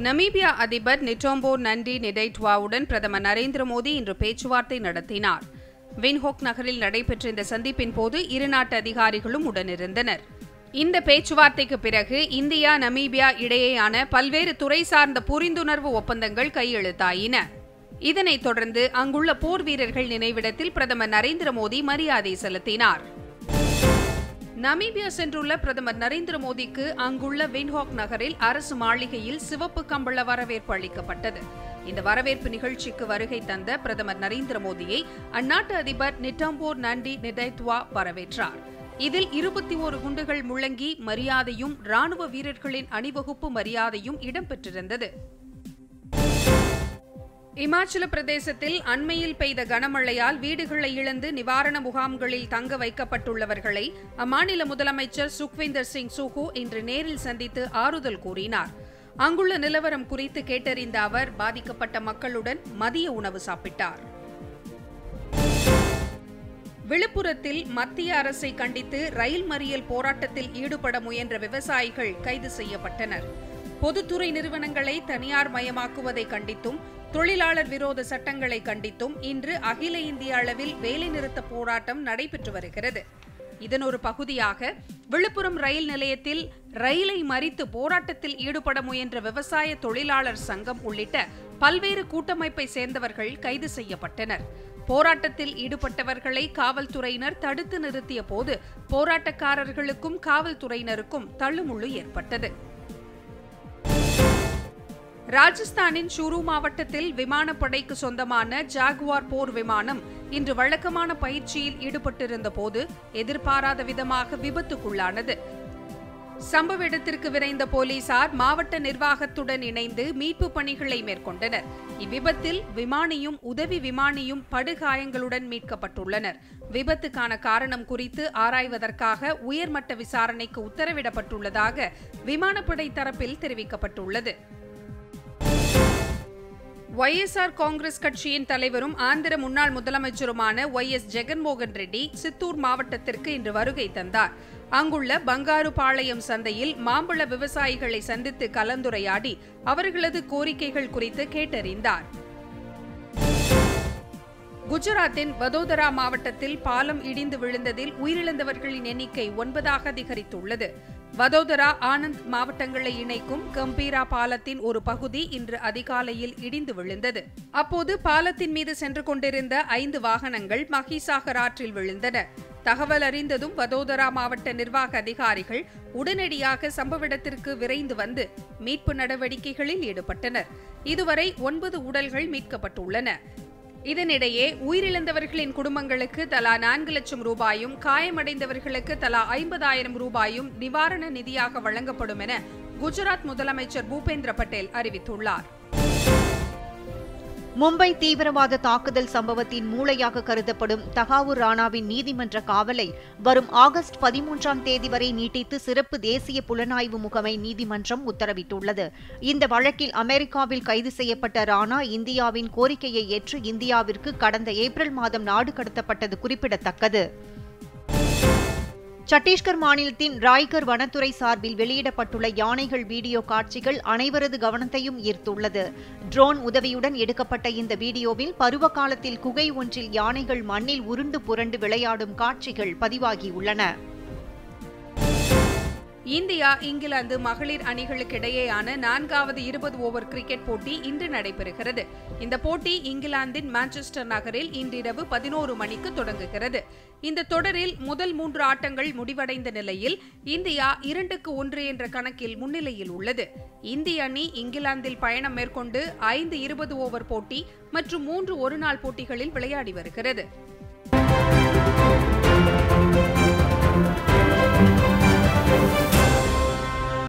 நமீபியா அதிபர் நிட்டோம்போ நண்டி நிடைட்வாவுடன் பிரதமர் நரேந்திர மோடி இன்று பேச்சுவார்த்தை நடத்தினார். வின்ஹோக் நகரில் நடைபெற்ற இந்த சந்திப்பின் போது இரு நாட்டு அதிகாரிகளும் உடனிருந்தனர். இந்த பேச்சுவார்த்தைக்கு பிறகு இந்தியா நமீபியா இடையேயான பல்வேறு துறை சார்ந்த புரிந்துணர்வு ஒப்பந்தங்கள் கையெழுத்தாயின. இதனைத் தொடர்ந்து அங்குள்ள போர் வீரர்கள் நினைவிடத்தில் பிரதமர் நரேந்திர மோடி மரியாதை செலுத்தினார். நமீபியா சென்றுள்ள பிரதமர் நரேந்திர மோடிக்கு அங்குள்ள வின்ஹோக் நகரில் அரசு மாளிகையில் சிவப்பு கம்பள வரவேற்பு அளிக்கப்பட்டது. இந்த வரவேற்பு நிகழ்ச்சிக்கு வருகை தந்த பிரதமர் நரேந்திர மோடியை அந்நாட்டு அதிபர் நிட்டோம்போ நண்டி நிடைட்வா வரவேற்றார். இதில் 21 குண்டுகள் முழங்கி மரியாதையும் ராணுவ வீரர்களின் அணிவகுப்பு மரியாதையும் இடம்பெற்றிருந்தது. இமாச்சல பிரதேசத்தில் அண்மையில் பெய்த கனமழையால் வீடுகளை இழந்து நிவாரண முகாம்களில் தங்க வைக்கப்பட்டுள்ளவர்களை அம்மாநில முதலமைச்சர் சுக்விந்தர் சிங் சுகு இன்று நேரில் சந்தித்து ஆறுதல் கூறினார். அங்குள்ள நிலவரம் குறித்து கேட்டறிந்த அவர் பாதிக்கப்பட்ட மக்களுடன் மதிய உணவு சாப்பிட்டார். விழுப்புரத்தில் மத்திய அரசை கண்டித்து ரயில் மறியல் போராட்டத்தில் ஈடுபட முயன்ற விவசாயிகள் கைது செய்யப்பட்டனர். பொதுத்துறை நிறுவனங்களை தனியார் மயமாக்குவதை கண்டித்தும் தொழிலாளர் விரோத சட்டங்களை கண்டித்தும் இன்று அகில இந்திய அளவில் வேலைநிறுத்த போராட்டம் நடைபெற்று வருகிறது. இதன் ஒரு பகுதியாக விழுப்புரம் ரயில் நிலையத்தில் ரயிலை மறித்து போராட்டத்தில் ஈடுபட முயன்ற விவசாய தொழிலாளர் சங்கம் உள்ளிட்ட பல்வேறு கூட்டமைப்பை சேர்ந்தவர்கள் கைது செய்யப்பட்டனர். போராட்டத்தில் ஈடுபட்டவர்களை காவல்துறையினர் தடுத்து நிறுத்திய போது போராட்டக்காரர்களுக்கும் காவல்துறையினருக்கும் தள்ளுமுள்ளு ஏற்பட்டது. ராஜஸ்தானின் ஷூரு மாவட்டத்தில் விமானப்படைக்கு சொந்தமான ஜாகுவார் போர் விமானம் இன்று வழக்கமான பயிற்சியில் ஈடுபட்டிருந்த போது எதிர்பாராத விதமாக விபத்துக்குள்ளானது. சம்பவ இடத்திற்கு விரைந்த போலீசார் மாவட்ட நிர்வாகத்துடன் இணைந்து மீட்பு பணிகளை மேற்கொண்டனர். இவ்விபத்தில் விமானியும் உதவி விமானியும் படுகாயங்களுடன் மீட்கப்பட்டுள்ளனர். விபத்துக்கான காரணம் குறித்து ஆராய்வதற்காக உயர்மட்ட விசாரணைக்கு உத்தரவிடப்பட்டுள்ளதாக விமானப்படை தரப்பில் தெரிவிக்கப்பட்டுள்ளது. ஒய்எஸ்ஆர் காங்கிரஸ் கட்சியின் தலைவரும் ஆந்திர முன்னாள் முதலமைச்சருமான ஒய்.எஸ். ஜெகன்மோகன் ரெட்டி சித்தூர் மாவட்டத்திற்கு இன்று வருகை தந்தார். அங்குள்ள பங்காருபாளையம் சந்தையில் மாம்பழ விவசாயிகளை சந்தித்து கலந்துரையாடி அவர்களது கோரிக்கைகள் குறித்து கேட்டறிந்தார். குஜராத்தின் வதோதரா மாவட்டத்தில் பாலம் இடிந்து விழுந்ததில் உயிரிழந்தவர்களின் எண்ணிக்கை 9ஆக அதிகரித்துள்ளது. வதோதரா ஆனந்த் மாவட்டங்களை இணைக்கும் கம்பீரா பாலத்தின் ஒரு பகுதி இன்று அதிகாலையில் இடிந்து விழுந்தது. அப்போது பாலத்தின் மீது சென்று கொண்டிருந்த 5 வாகனங்கள் மஹிசாகர் ஆற்றில் விழுந்தன. தகவல் அறிந்ததும் வதோதரா மாவட்ட நிர்வாக அதிகாரிகள் உடனடியாக சம்பவ இடத்திற்கு விரைந்து வந்து மீட்பு நடவடிக்கைகளில் ஈடுபட்டனர். இதுவரை 9 உடல்கள் மீட்கப்பட்டுள்ளன. இதனிடையே உயிரிழந்தவர்களின் குடும்பங்களுக்கு தலா 4 லட்சம் ரூபாயும் காயமடைந்தவர்களுக்கு தலா 50,000 ரூபாயும் நிவாரண நிதியாக வழங்கப்படும் என குஜராத் முதலமைச்சர் பூபேந்திர பட்டேல் அறிவித்துள்ளார். மும்பை தீவிரவாத தாக்குதல் சம்பவத்தின் மூளையாக கருதப்படும் தகாவூர் ராணாவின் நீதிமன்ற காவலை வரும் ஆகஸ்ட் 13ஆம் தேதி வரை நீட்டித்து சிறப்பு தேசிய புலனாய்வு முகமை நீதிமன்றம் உத்தரவிட்டுள்ளது. இந்த வழக்கில் அமெரிக்காவில் கைது செய்யப்பட்ட ராணா இந்தியாவின் கோரிக்கையை ஏற்று இந்தியாவிற்கு கடந்த ஏப்ரல் மாதம் நாடு கடத்தப்பட்டது குறிப்பிடத்தக்கது. சத்தீஸ்கர் மாநிலத்தின் ராய்கர் வனத்துறை சார்பில் வெளியிடப்பட்டுள்ள யானைகள் வீடியோ காட்சிகள் அனைவரது கவனத்தையும் ஈர்த்துள்ளது. ட்ரோன் உதவியுடன் எடுக்கப்பட்ட இந்த வீடியோவில் பருவ காலத்தில் குகை ஒன்றில் யானைகள் மண்ணில் உருண்டு புரண்டு விளையாடும் காட்சிகள் பதிவாகியுள்ளன. இந்தியா இங்கிலாந்து மகளிர் அணிகளுக்கு இடையேயான 4வது 20 ஓவர் கிரிக்கெட் போட்டி இன்று நடைபெறுகிறது. இந்த போட்டி இங்கிலாந்தின் மான்செஸ்டர் நகரில் இன்றிரவு 11 மணிக்கு தொடங்குகிறது. இந்த தொடரில் முதல் 3 ஆட்டங்கள் முடிவடைந்த நிலையில் இந்தியா 2-1 என்ற கணக்கில் முன்னிலையில் உள்ளது. இந்திய அணி இங்கிலாந்தில் பயணம் மேற்கொண்டு 5 20 ஓவர் போட்டி மற்றும் 3 ஒருநாள் போட்டிகளில் விளையாடி வருகிறது.